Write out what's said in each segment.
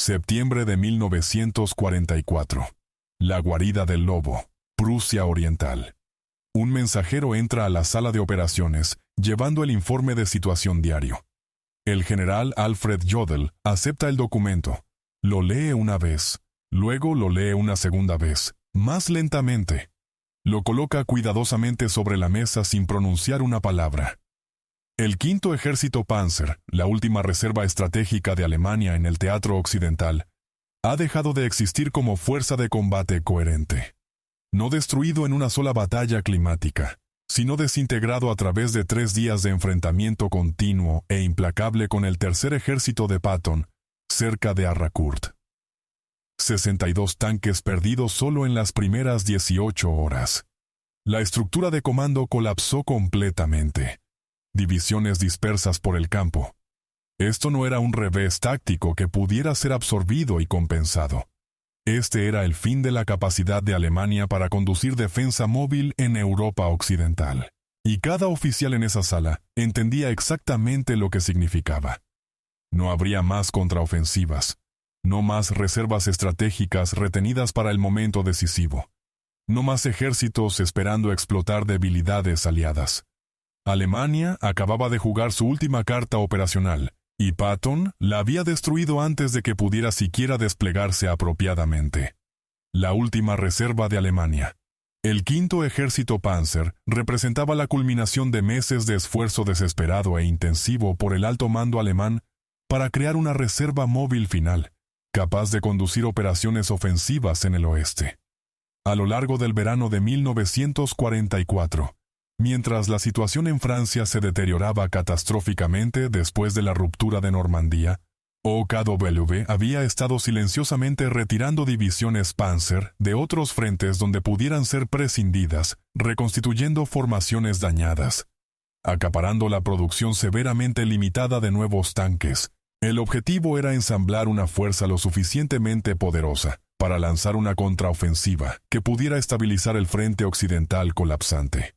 Septiembre de 1944. La guarida del lobo, Prusia Oriental. Un mensajero entra a la sala de operaciones, llevando el informe de situación diario. El general Alfred Jodl acepta el documento. Lo lee una vez, luego lo lee una segunda vez, más lentamente. Lo coloca cuidadosamente sobre la mesa sin pronunciar una palabra. El Quinto Ejército Panzer, la última reserva estratégica de Alemania en el teatro occidental, ha dejado de existir como fuerza de combate coherente. No destruido en una sola batalla climática, sino desintegrado a través de 3 días de enfrentamiento continuo e implacable con el Tercer Ejército de Patton, cerca de Arracourt. 62 tanques perdidos solo en las primeras 18 horas. La estructura de comando colapsó completamente. Divisiones dispersas por el campo. Esto no era un revés táctico que pudiera ser absorbido y compensado. Este era el fin de la capacidad de Alemania para conducir defensa móvil en Europa Occidental. Y cada oficial en esa sala entendía exactamente lo que significaba. No habría más contraofensivas. No más reservas estratégicas retenidas para el momento decisivo. No más ejércitos esperando explotar debilidades aliadas. Alemania acababa de jugar su última carta operacional, y Patton la había destruido antes de que pudiera siquiera desplegarse apropiadamente. La última reserva de Alemania. El Quinto Ejército Panzer representaba la culminación de meses de esfuerzo desesperado e intensivo por el alto mando alemán para crear una reserva móvil final, capaz de conducir operaciones ofensivas en el oeste. A lo largo del verano de 1944, mientras la situación en Francia se deterioraba catastróficamente después de la ruptura de Normandía, OKW había estado silenciosamente retirando divisiones Panzer de otros frentes donde pudieran ser prescindidas, reconstituyendo formaciones dañadas, acaparando la producción severamente limitada de nuevos tanques. El objetivo era ensamblar una fuerza lo suficientemente poderosa para lanzar una contraofensiva que pudiera estabilizar el frente occidental colapsante.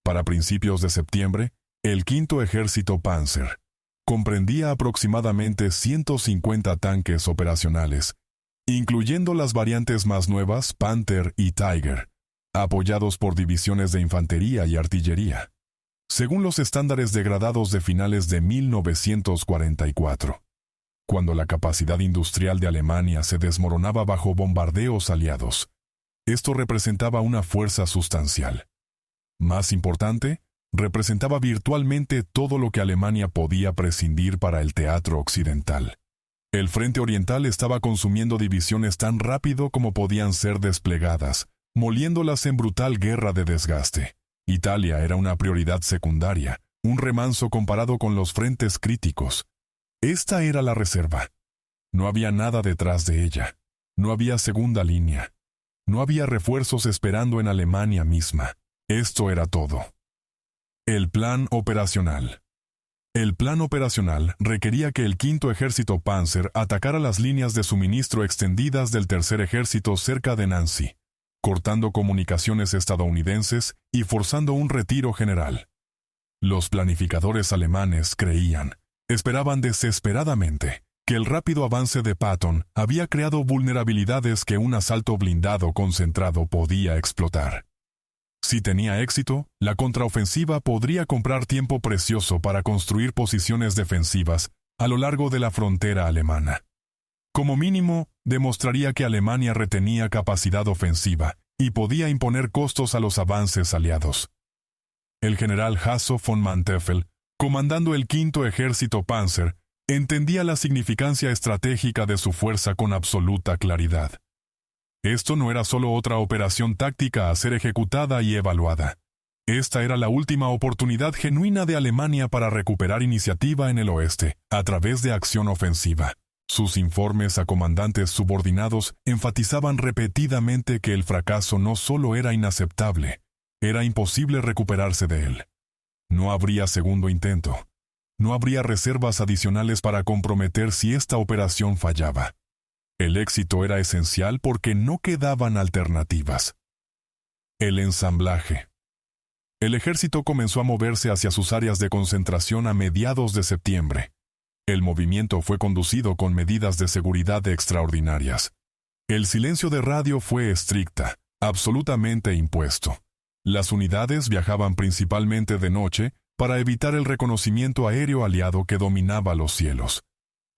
Para principios de septiembre, el Quinto Ejército Panzer comprendía aproximadamente 150 tanques operacionales, incluyendo las variantes más nuevas Panther y Tiger, apoyados por divisiones de infantería y artillería, según los estándares degradados de finales de 1944, cuando la capacidad industrial de Alemania se desmoronaba bajo bombardeos aliados. Esto representaba una fuerza sustancial. Más importante, representaba virtualmente todo lo que Alemania podía prescindir para el teatro occidental. El frente oriental estaba consumiendo divisiones tan rápido como podían ser desplegadas, moliéndolas en brutal guerra de desgaste. Italia era una prioridad secundaria, un remanso comparado con los frentes críticos. Esta era la reserva. No había nada detrás de ella. No había segunda línea. No había refuerzos esperando en Alemania misma. Esto era todo. El plan operacional. El plan operacional requería que el Quinto Ejército Panzer atacara las líneas de suministro extendidas del Tercer Ejército cerca de Nancy, cortando comunicaciones estadounidenses y forzando un retiro general. Los planificadores alemanes esperaban desesperadamente, que el rápido avance de Patton había creado vulnerabilidades que un asalto blindado concentrado podía explotar. Si tenía éxito, la contraofensiva podría comprar tiempo precioso para construir posiciones defensivas a lo largo de la frontera alemana. Como mínimo, demostraría que Alemania retenía capacidad ofensiva y podía imponer costos a los avances aliados. El general Hasso von Manteuffel, comandando el Quinto Ejército Panzer, entendía la significancia estratégica de su fuerza con absoluta claridad. Esto no era solo otra operación táctica a ser ejecutada y evaluada. Esta era la última oportunidad genuina de Alemania para recuperar iniciativa en el oeste, a través de acción ofensiva. Sus informes a comandantes subordinados enfatizaban repetidamente que el fracaso no solo era inaceptable, era imposible recuperarse de él. No habría segundo intento. No habría reservas adicionales para comprometer si esta operación fallaba. El éxito era esencial porque no quedaban alternativas. El ensamblaje. El ejército comenzó a moverse hacia sus áreas de concentración a mediados de septiembre. El movimiento fue conducido con medidas de seguridad extraordinarias. El silencio de radio fue estricta, absolutamente impuesto. Las unidades viajaban principalmente de noche para evitar el reconocimiento aéreo aliado que dominaba los cielos.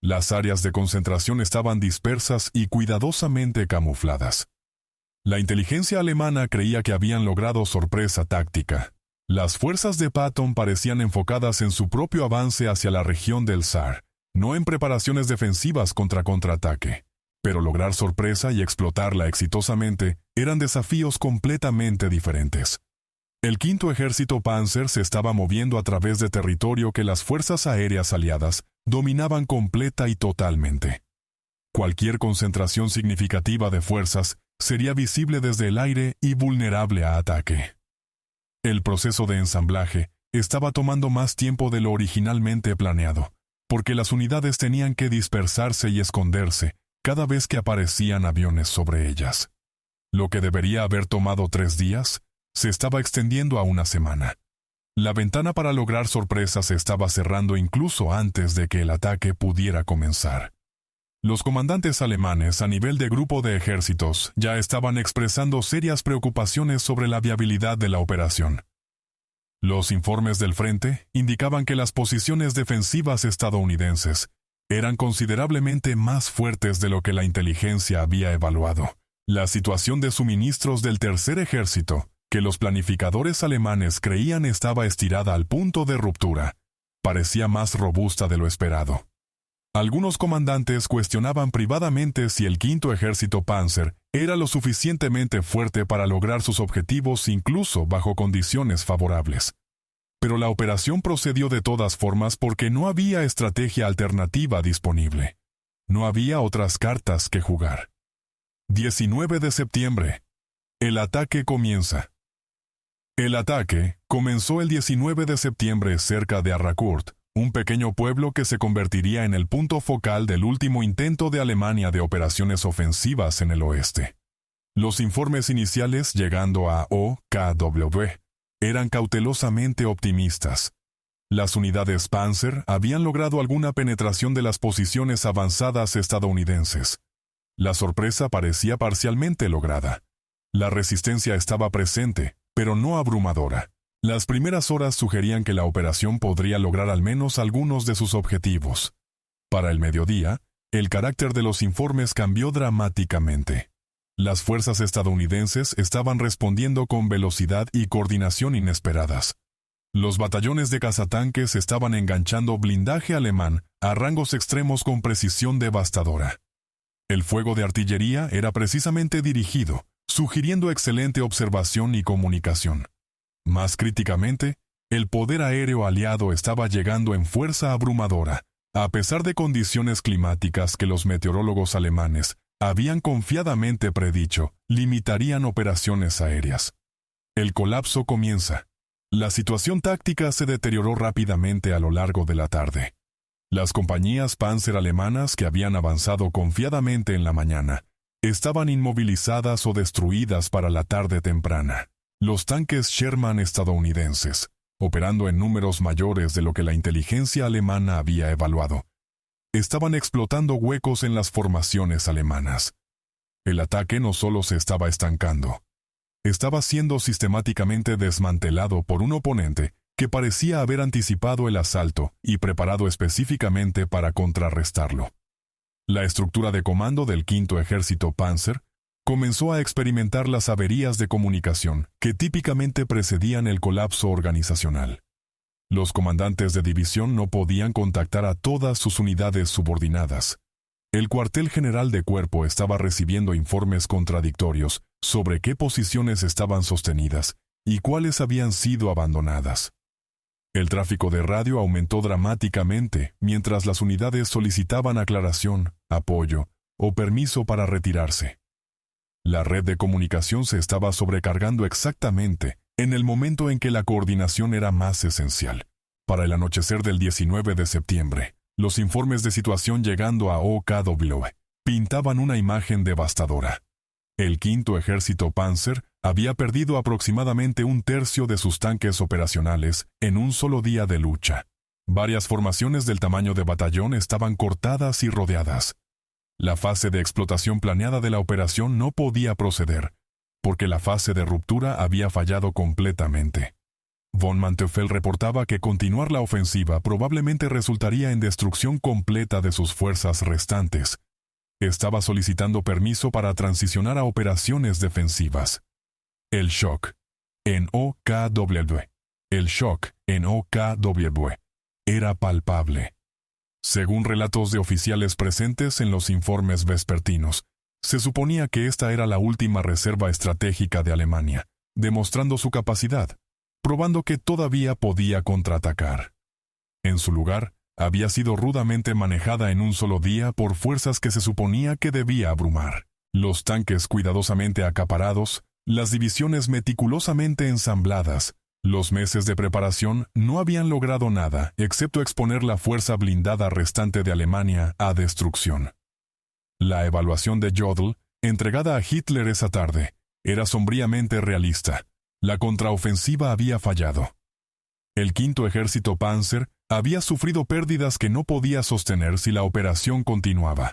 Las áreas de concentración estaban dispersas y cuidadosamente camufladas. La inteligencia alemana creía que habían logrado sorpresa táctica. Las fuerzas de Patton parecían enfocadas en su propio avance hacia la región del Saar, no en preparaciones defensivas contra contraataque. Pero lograr sorpresa y explotarla exitosamente eran desafíos completamente diferentes. El quinto ejército Panzer se estaba moviendo a través de territorio que las fuerzas aéreas aliadas dominaban completa y totalmente. Cualquier concentración significativa de fuerzas sería visible desde el aire y vulnerable a ataque. El proceso de ensamblaje estaba tomando más tiempo de lo originalmente planeado, porque las unidades tenían que dispersarse y esconderse cada vez que aparecían aviones sobre ellas. Lo que debería haber tomado 3 días, se estaba extendiendo a 1 semana. La ventana para lograr sorpresas se estaba cerrando incluso antes de que el ataque pudiera comenzar. Los comandantes alemanes a nivel de grupo de ejércitos ya estaban expresando serias preocupaciones sobre la viabilidad de la operación. Los informes del frente indicaban que las posiciones defensivas estadounidenses eran considerablemente más fuertes de lo que la inteligencia había evaluado. La situación de suministros del tercer ejército, que los planificadores alemanes creían estaba estirada al punto de ruptura, parecía más robusta de lo esperado. Algunos comandantes cuestionaban privadamente si el quinto ejército Panzer era lo suficientemente fuerte para lograr sus objetivos incluso bajo condiciones favorables. Pero la operación procedió de todas formas porque no había estrategia alternativa disponible. No había otras cartas que jugar. 19 de septiembre. El ataque comienza. El ataque comenzó el 19 de septiembre cerca de Arracourt, un pequeño pueblo que se convertiría en el punto focal del último intento de Alemania de operaciones ofensivas en el oeste. Los informes iniciales, llegando a OKW, eran cautelosamente optimistas. Las unidades Panzer habían logrado alguna penetración de las posiciones avanzadas estadounidenses. La sorpresa parecía parcialmente lograda. La resistencia estaba presente, pero no abrumadora. Las primeras horas sugerían que la operación podría lograr al menos algunos de sus objetivos. Para el mediodía, el carácter de los informes cambió dramáticamente. Las fuerzas estadounidenses estaban respondiendo con velocidad y coordinación inesperadas. Los batallones de cazatanques estaban enganchando blindaje alemán a rangos extremos con precisión devastadora. El fuego de artillería era precisamente dirigido, sugiriendo excelente observación y comunicación. Más críticamente, el poder aéreo aliado estaba llegando en fuerza abrumadora, a pesar de condiciones climáticas que los meteorólogos alemanes habían confiadamente predicho limitarían operaciones aéreas. El colapso comienza. La situación táctica se deterioró rápidamente a lo largo de la tarde. Las compañías Panzer alemanas que habían avanzado confiadamente en la mañana estaban inmovilizadas o destruidas para la tarde temprana. Los tanques Sherman estadounidenses, operando en números mayores de lo que la inteligencia alemana había evaluado, estaban explotando huecos en las formaciones alemanas. El ataque no solo se estaba estancando, estaba siendo sistemáticamente desmantelado por un oponente que parecía haber anticipado el asalto y preparado específicamente para contrarrestarlo. La estructura de comando del quinto ejército Panzer comenzó a experimentar las averías de comunicación que típicamente precedían el colapso organizacional. Los comandantes de división no podían contactar a todas sus unidades subordinadas. El cuartel general de cuerpo estaba recibiendo informes contradictorios sobre qué posiciones estaban sostenidas y cuáles habían sido abandonadas. El tráfico de radio aumentó dramáticamente mientras las unidades solicitaban aclaración, apoyo o permiso para retirarse. La red de comunicación se estaba sobrecargando exactamente en el momento en que la coordinación era más esencial. Para el anochecer del 19 de septiembre, los informes de situación llegando a OKW pintaban una imagen devastadora. El quinto ejército Panzer había perdido aproximadamente 1/3 de sus tanques operacionales en un solo día de lucha. Varias formaciones del tamaño de batallón estaban cortadas y rodeadas. La fase de explotación planeada de la operación no podía proceder, porque la fase de ruptura había fallado completamente. Von Manteuffel reportaba que continuar la ofensiva probablemente resultaría en destrucción completa de sus fuerzas restantes. Estaba solicitando permiso para transicionar a operaciones defensivas. El shock en OKW. El shock en OKW era palpable. Según relatos de oficiales presentes en los informes vespertinos, se suponía que esta era la última reserva estratégica de Alemania, demostrando su capacidad, probando que todavía podía contraatacar. En su lugar, había sido rudamente manejada en un solo día por fuerzas que se suponía que debía abrumar. Los tanques cuidadosamente acaparados, las divisiones meticulosamente ensambladas, los meses de preparación no habían logrado nada excepto exponer la fuerza blindada restante de Alemania a destrucción. La evaluación de Jodl, entregada a Hitler esa tarde, era sombríamente realista. La contraofensiva había fallado. El quinto ejército Panzer había sufrido pérdidas que no podía sostener si la operación continuaba.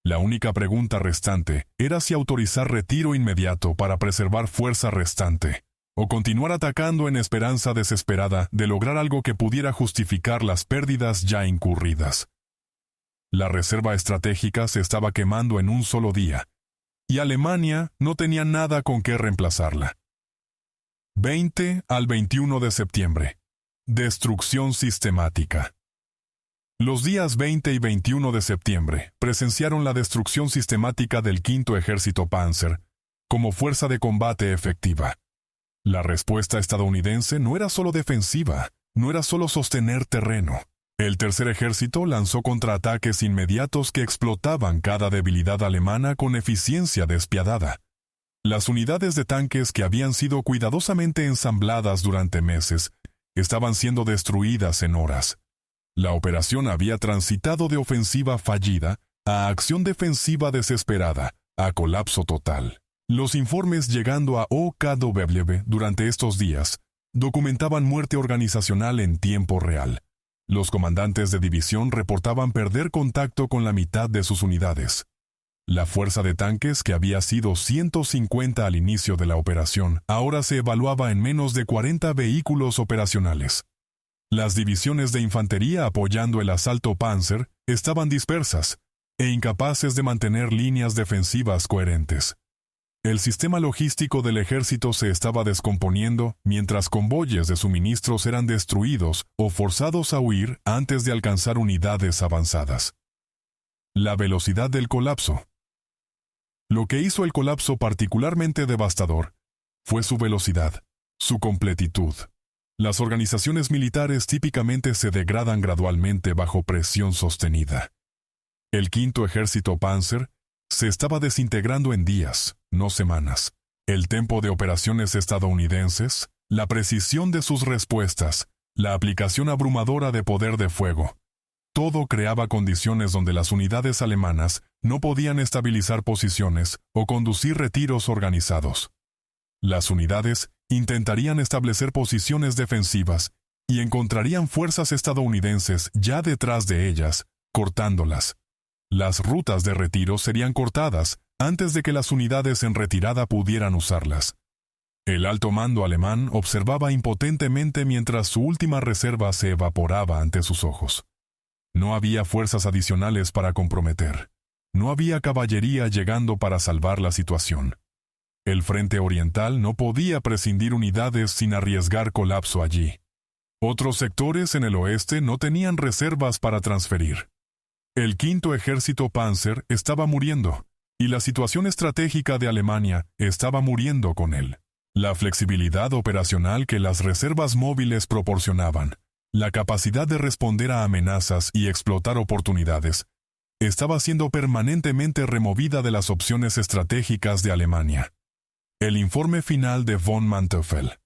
La única pregunta restante era si autorizar retiro inmediato para preservar fuerza restante, o continuar atacando en esperanza desesperada de lograr algo que pudiera justificar las pérdidas ya incurridas. La reserva estratégica se estaba quemando en un solo día, y Alemania no tenía nada con qué reemplazarla. 20 al 21 de septiembre. Destrucción sistemática. Los días 20 y 21 de septiembre presenciaron la destrucción sistemática del quinto ejército Panzer como fuerza de combate efectiva. La respuesta estadounidense no era solo defensiva, no era solo sostener terreno. El tercer ejército lanzó contraataques inmediatos que explotaban cada debilidad alemana con eficiencia despiadada. Las unidades de tanques que habían sido cuidadosamente ensambladas durante meses estaban siendo destruidas en horas. La operación había transitado de ofensiva fallida a acción defensiva desesperada, a colapso total. Los informes llegando a OKW durante estos días documentaban muerte organizacional en tiempo real. Los comandantes de división reportaban perder contacto con la mitad de sus unidades. La fuerza de tanques, que había sido 150 al inicio de la operación, ahora se evaluaba en menos de 40 vehículos operacionales. Las divisiones de infantería apoyando el asalto Panzer estaban dispersas e incapaces de mantener líneas defensivas coherentes. El sistema logístico del ejército se estaba descomponiendo mientras convoyes de suministros eran destruidos o forzados a huir antes de alcanzar unidades avanzadas. La velocidad del colapso. Lo que hizo el colapso particularmente devastador fue su velocidad, su completitud. Las organizaciones militares típicamente se degradan gradualmente bajo presión sostenida. El quinto ejército Panzer se estaba desintegrando en días, no semanas. El tempo de operaciones estadounidenses, la precisión de sus respuestas, la aplicación abrumadora de poder de fuego. Todo creaba condiciones donde las unidades alemanas no podían estabilizar posiciones o conducir retiros organizados. Las unidades intentarían establecer posiciones defensivas y encontrarían fuerzas estadounidenses ya detrás de ellas, cortándolas. Las rutas de retiro serían cortadas antes de que las unidades en retirada pudieran usarlas. El alto mando alemán observaba impotentemente mientras su última reserva se evaporaba ante sus ojos. No había fuerzas adicionales para comprometer. No había caballería llegando para salvar la situación. El frente oriental no podía prescindir unidades sin arriesgar colapso allí. Otros sectores en el oeste no tenían reservas para transferir. El quinto ejército Panzer estaba muriendo, y la situación estratégica de Alemania estaba muriendo con él. La flexibilidad operacional que las reservas móviles proporcionaban, la capacidad de responder a amenazas y explotar oportunidades, estaba siendo permanentemente removida de las opciones estratégicas de Alemania. El informe final de von Manteuffel.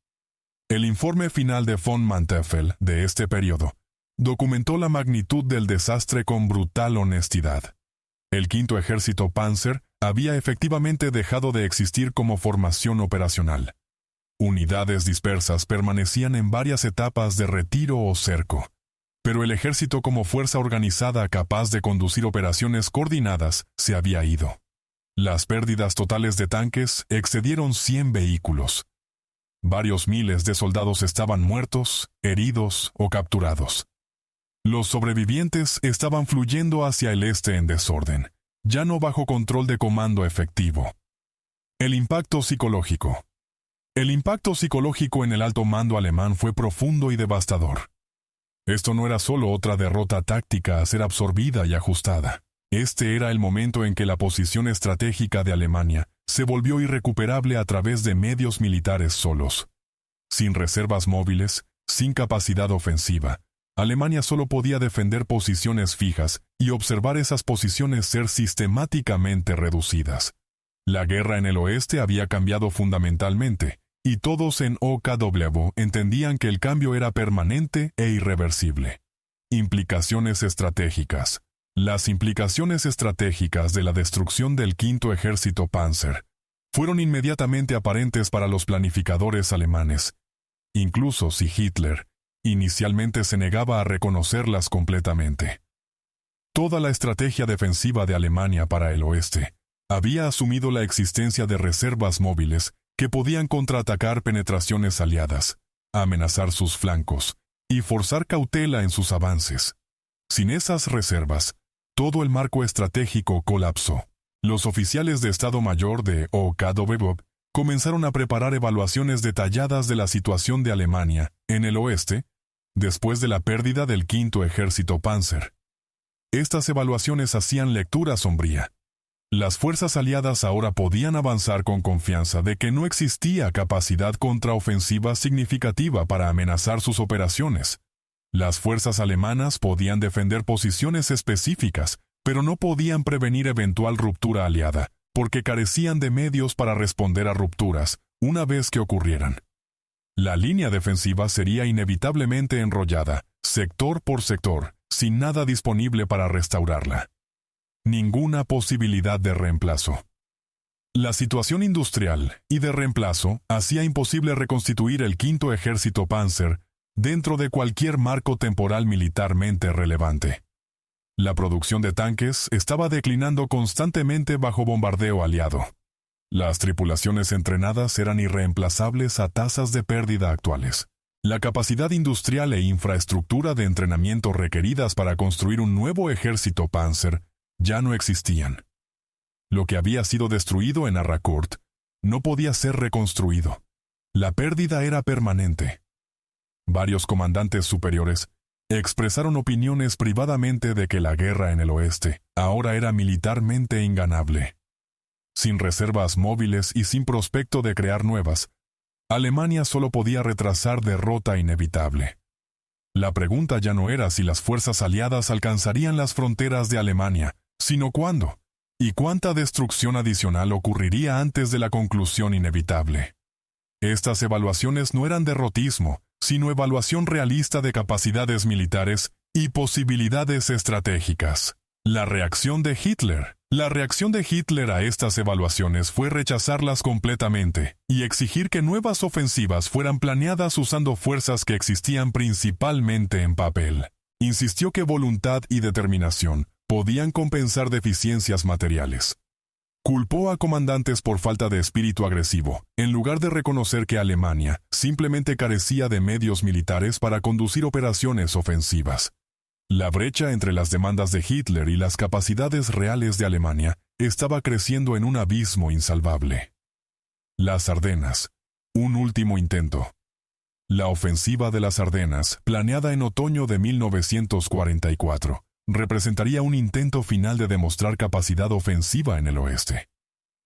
El informe final de von Manteuffel de este periodo documentó la magnitud del desastre con brutal honestidad. El quinto ejército Panzer había efectivamente dejado de existir como formación operacional. Unidades dispersas permanecían en varias etapas de retiro o cerco, Pero el ejército como fuerza organizada capaz de conducir operaciones coordinadas se había ido. Las pérdidas totales de tanques excedieron 100 vehículos. Varios miles de soldados estaban muertos, heridos o capturados. Los sobrevivientes estaban fluyendo hacia el este en desorden, ya no bajo control de comando efectivo. El impacto psicológico. El impacto psicológico en el alto mando alemán fue profundo y devastador. Esto no era solo otra derrota táctica a ser absorbida y ajustada. Este era el momento en que la posición estratégica de Alemania se volvió irrecuperable a través de medios militares solos. Sin reservas móviles, sin capacidad ofensiva, Alemania solo podía defender posiciones fijas y observar esas posiciones ser sistemáticamente reducidas. La guerra en el oeste había cambiado fundamentalmente, y todos en OKW entendían que el cambio era permanente e irreversible. Implicaciones estratégicas. Las implicaciones estratégicas de la destrucción del Quinto Ejército Panzer fueron inmediatamente aparentes para los planificadores alemanes, incluso si Hitler inicialmente se negaba a reconocerlas completamente. Toda la estrategia defensiva de Alemania para el oeste había asumido la existencia de reservas móviles que podían contraatacar penetraciones aliadas, amenazar sus flancos y forzar cautela en sus avances. Sin esas reservas, todo el marco estratégico colapsó. Los oficiales de Estado Mayor de OKW comenzaron a preparar evaluaciones detalladas de la situación de Alemania en el oeste después de la pérdida del Quinto Ejército Panzer. Estas evaluaciones hacían lectura sombría. Las fuerzas aliadas ahora podían avanzar con confianza de que no existía capacidad contraofensiva significativa para amenazar sus operaciones. Las fuerzas alemanas podían defender posiciones específicas, pero no podían prevenir eventual ruptura aliada, porque carecían de medios para responder a rupturas una vez que ocurrieran. La línea defensiva sería inevitablemente enrollada, sector por sector, sin nada disponible para restaurarla. Ninguna posibilidad de reemplazo. La situación industrial y de reemplazo hacía imposible reconstituir el Quinto Ejército Panzer dentro de cualquier marco temporal militarmente relevante. La producción de tanques estaba declinando constantemente bajo bombardeo aliado. Las tripulaciones entrenadas eran irreemplazables a tasas de pérdida actuales. La capacidad industrial e infraestructura de entrenamiento requeridas para construir un nuevo ejército Panzer ya no existían. Lo que había sido destruido en Arracourt no podía ser reconstruido. La pérdida era permanente. Varios comandantes superiores expresaron opiniones privadamente de que la guerra en el oeste ahora era militarmente inganable. Sin reservas móviles y sin prospecto de crear nuevas, Alemania solo podía retrasar derrota inevitable. La pregunta ya no era si las fuerzas aliadas alcanzarían las fronteras de Alemania, sino cuándo, y cuánta destrucción adicional ocurriría antes de la conclusión inevitable. Estas evaluaciones no eran derrotismo, sino evaluación realista de capacidades militares y posibilidades estratégicas. La reacción de Hitler a estas evaluaciones fue rechazarlas completamente y exigir que nuevas ofensivas fueran planeadas usando fuerzas que existían principalmente en papel. Insistió que voluntad y determinación podían compensar deficiencias materiales. Culpó a comandantes por falta de espíritu agresivo, en lugar de reconocer que Alemania simplemente carecía de medios militares para conducir operaciones ofensivas. La brecha entre las demandas de Hitler y las capacidades reales de Alemania estaba creciendo en un abismo insalvable. Las Ardenas. Un último intento. La ofensiva de las Ardenas, planeada en otoño de 1944, representaría un intento final de demostrar capacidad ofensiva en el oeste.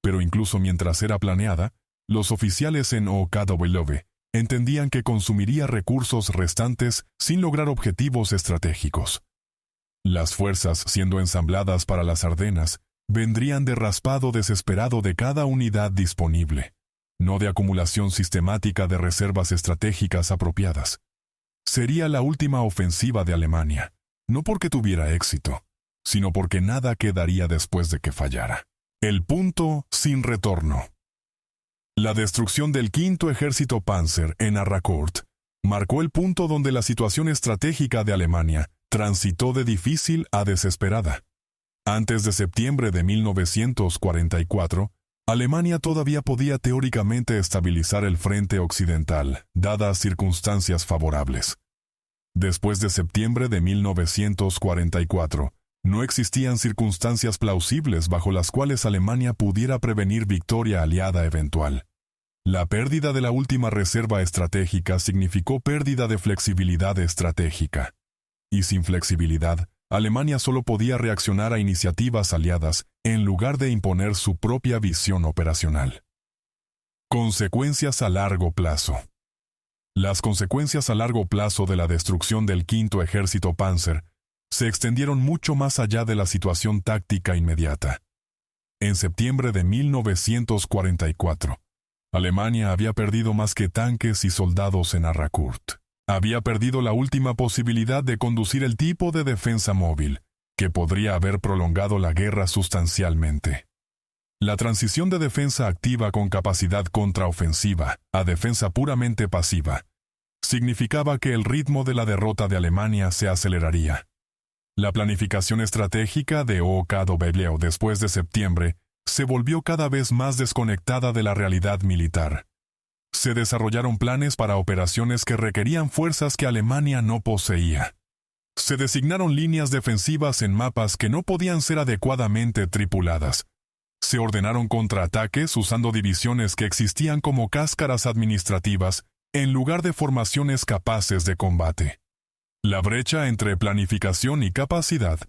Pero incluso mientras era planeada, los oficiales en OKW entendían que consumiría recursos restantes sin lograr objetivos estratégicos. Las fuerzas siendo ensambladas para las Ardenas vendrían de raspado desesperado de cada unidad disponible, no de acumulación sistemática de reservas estratégicas apropiadas. Sería la última ofensiva de Alemania, no porque tuviera éxito, sino porque nada quedaría después de que fallara. El punto sin retorno. La destrucción del Quinto Ejército Panzer en Arracourt Marcó el punto donde la situación estratégica de Alemania transitó de difícil a desesperada. Antes de septiembre de 1944, Alemania todavía podía teóricamente estabilizar el frente occidental, dadas circunstancias favorables. Después de septiembre de 1944, no existían circunstancias plausibles bajo las cuales Alemania pudiera prevenir victoria aliada eventual. La pérdida de la última reserva estratégica significó pérdida de flexibilidad estratégica. Y sin flexibilidad, Alemania solo podía reaccionar a iniciativas aliadas en lugar de imponer su propia visión operacional. Consecuencias a largo plazo. Las consecuencias a largo plazo de la destrucción del Quinto Ejército Panzer se extendieron mucho más allá de la situación táctica inmediata. En septiembre de 1944, Alemania había perdido más que tanques y soldados en Arracourt. Había perdido la última posibilidad de conducir el tipo de defensa móvil, que podría haber prolongado la guerra sustancialmente. La transición de defensa activa con capacidad contraofensiva a defensa puramente pasiva significaba que el ritmo de la derrota de Alemania se aceleraría. La planificación estratégica de OKW después de septiembre se volvió cada vez más desconectada de la realidad militar. Se desarrollaron planes para operaciones que requerían fuerzas que Alemania no poseía. Se designaron líneas defensivas en mapas que no podían ser adecuadamente tripuladas. Se ordenaron contraataques usando divisiones que existían como cáscaras administrativas en lugar de formaciones capaces de combate. La brecha entre planificación y capacidad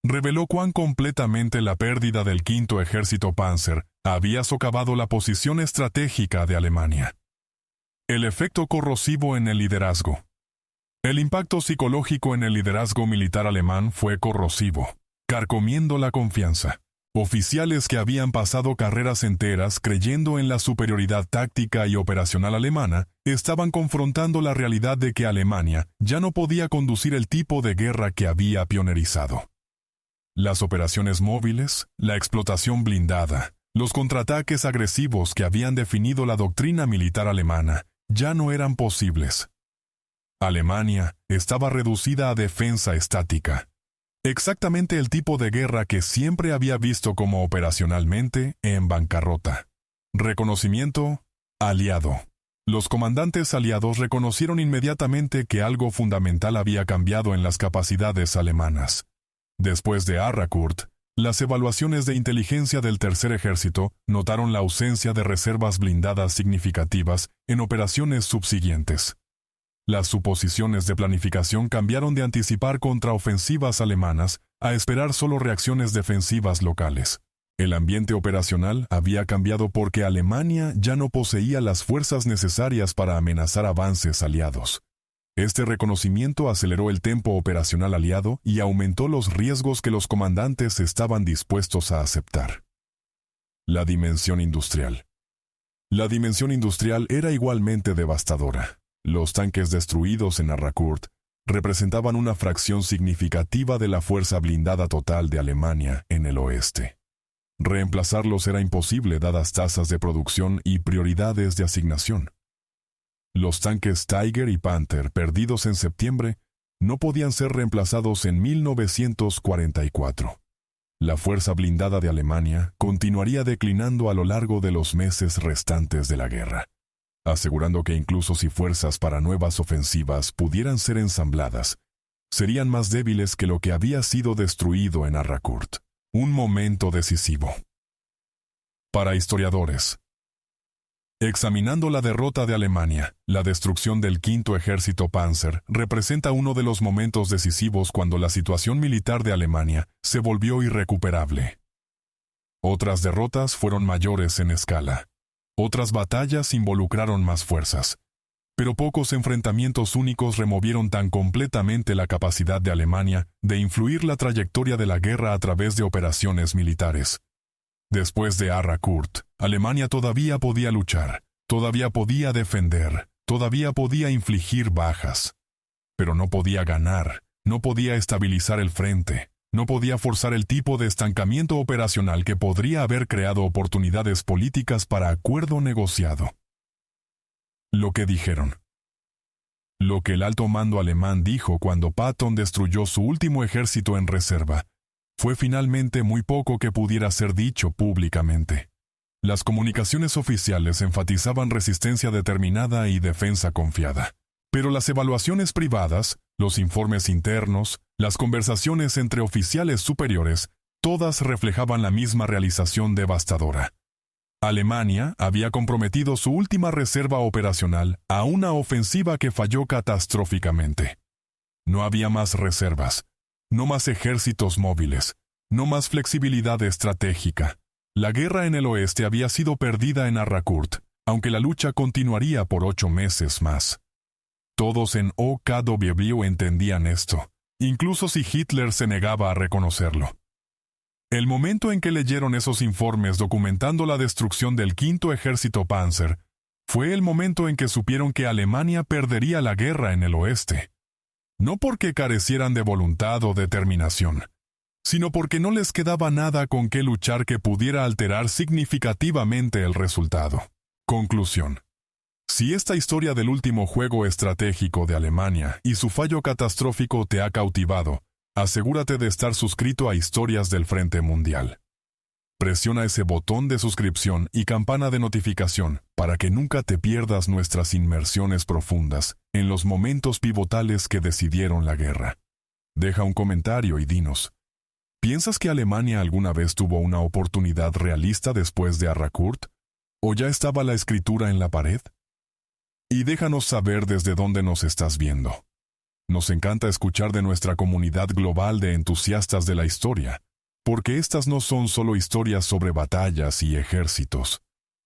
reveló cuán completamente la pérdida del Quinto Ejército Panzer había socavado la posición estratégica de Alemania. El efecto corrosivo en el liderazgo. El impacto psicológico en el liderazgo militar alemán fue corrosivo, carcomiendo la confianza. Oficiales que habían pasado carreras enteras creyendo en la superioridad táctica y operacional alemana estaban confrontando la realidad de que Alemania ya no podía conducir el tipo de guerra que había pionerizado. Las operaciones móviles, la explotación blindada, los contraataques agresivos que habían definido la doctrina militar alemana ya no eran posibles. Alemania estaba reducida a defensa estática. Exactamente el tipo de guerra que siempre había visto como operacionalmente en bancarrota. Reconocimiento, aliado. Los comandantes aliados reconocieron inmediatamente que algo fundamental había cambiado en las capacidades alemanas. Después de Arracourt, las evaluaciones de inteligencia del Tercer Ejército notaron la ausencia de reservas blindadas significativas en operaciones subsiguientes. Las suposiciones de planificación cambiaron de anticipar contraofensivas alemanas a esperar solo reacciones defensivas locales. El ambiente operacional había cambiado porque Alemania ya no poseía las fuerzas necesarias para amenazar avances aliados. Este reconocimiento aceleró el tempo operacional aliado y aumentó los riesgos que los comandantes estaban dispuestos a aceptar. La dimensión industrial. La dimensión industrial era igualmente devastadora. Los tanques destruidos en Arracourt representaban una fracción significativa de la fuerza blindada total de Alemania en el oeste. Reemplazarlos era imposible dadas tasas de producción y prioridades de asignación. Los tanques Tiger y Panther perdidos en septiembre no podían ser reemplazados en 1944. La fuerza blindada de Alemania continuaría declinando a lo largo de los meses restantes de la guerra, asegurando que incluso si fuerzas para nuevas ofensivas pudieran ser ensambladas, serían más débiles que lo que había sido destruido en Arracourt. Un momento decisivo. Para historiadores. Examinando la derrota de Alemania, la destrucción del Quinto Ejército Panzer representa uno de los momentos decisivos cuando la situación militar de Alemania se volvió irrecuperable. Otras derrotas fueron mayores en escala. Otras batallas involucraron más fuerzas. Pero pocos enfrentamientos únicos removieron tan completamente la capacidad de Alemania de influir la trayectoria de la guerra a través de operaciones militares. Después de Arracourt, Alemania todavía podía luchar, todavía podía defender, todavía podía infligir bajas. Pero no podía ganar, no podía estabilizar el frente, no podía forzar el tipo de estancamiento operacional que podría haber creado oportunidades políticas para acuerdo negociado. Lo que dijeron. Lo que el alto mando alemán dijo cuando Patton destruyó su último ejército en reserva fue finalmente muy poco que pudiera ser dicho públicamente. Las comunicaciones oficiales enfatizaban resistencia determinada y defensa confiada. Pero las evaluaciones privadas, los informes internos, las conversaciones entre oficiales superiores, todas reflejaban la misma realización devastadora. Alemania había comprometido su última reserva operacional a una ofensiva que falló catastróficamente. No había más reservas, no más ejércitos móviles, no más flexibilidad estratégica. La guerra en el oeste había sido perdida en Arracourt, aunque la lucha continuaría por 8 meses más. Todos en OKW entendían esto, incluso si Hitler se negaba a reconocerlo. El momento en que leyeron esos informes documentando la destrucción del quinto ejército Panzer, fue el momento en que supieron que Alemania perdería la guerra en el oeste. No porque carecieran de voluntad o determinación, sino porque no les quedaba nada con qué luchar que pudiera alterar significativamente el resultado. Conclusión. Si esta historia del último juego estratégico de Alemania y su fallo catastrófico te ha cautivado, asegúrate de estar suscrito a Historias del Frente Mundial. Presiona ese botón de suscripción y campana de notificación para que nunca te pierdas nuestras inmersiones profundas en los momentos pivotales que decidieron la guerra. Deja un comentario y dinos, ¿piensas que Alemania alguna vez tuvo una oportunidad realista después de Arracourt? ¿O ya estaba la escritura en la pared? Y déjanos saber desde dónde nos estás viendo. Nos encanta escuchar de nuestra comunidad global de entusiastas de la historia, porque estas no son solo historias sobre batallas y ejércitos.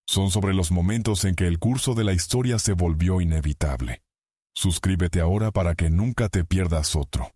Son sobre los momentos en que el curso de la historia se volvió inevitable. Suscríbete ahora para que nunca te pierdas otro.